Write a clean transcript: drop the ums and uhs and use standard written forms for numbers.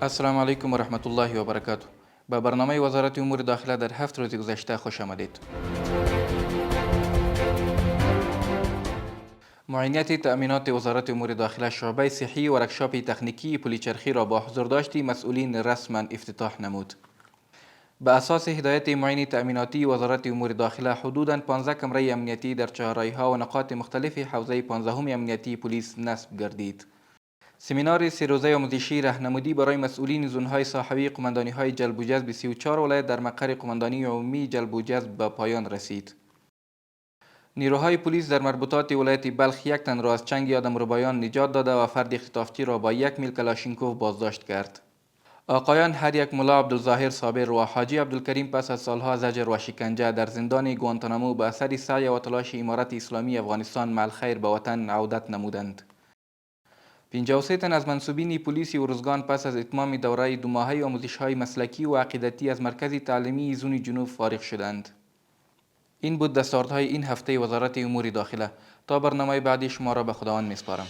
السلام علیکم و رحمت الله و برکاته. به برنامه وزارت امور داخله در 7 روز گذشته خوش آمدید. معاینات تأمینات وزارت امور داخله شعبه صحی و ورکشاپ تکنیکی پلیچرخی را با حضور داشتی مسئولین رسما افتتاح نمود. به اساس هدایت معین تأمیناتی وزارت امور داخله حدوداً 15 کمره امنیتی در چهارراهی‌ها و نقاط مختلف حوزه 15 امنیتی پلیس نصب گردید. سمینار 3 روزه آموزشی راهنمودی برای مسئولین زونهای ساحوی قماندانی‌های جلب و جذب 34 ولایت در مقر قماندانی عمومی جلب و جذب به پایان رسید. نیروهای پلیس در مربوطات ولایت بلخ یک تن را از چنگ آدمربایان نجات داده و فرد اختطافچی را با 1 میل کلاشینکوف بازداشت کرد. آقایان هر یک ملا عبدالظاهر صابر و حاجی عبدالکریم پس از سالها زجر و شکنجه در زندان گوانتانامو به اثر سعی و تلاش امارت اسلامی افغانستان مع الخیر به وطن عودت نمودند. 53 تن از منصوبین پلیس ارزگان پس از اتمام دوره 2 ماهه آموزش‌های مسلکی و عقیدتی از مرکز تعلیمی زون جنوب فارغ شدند. این بود دستاوردهای این هفته وزارت امور داخله. تا برنامه بعدی شما را به خداوند میسپارم.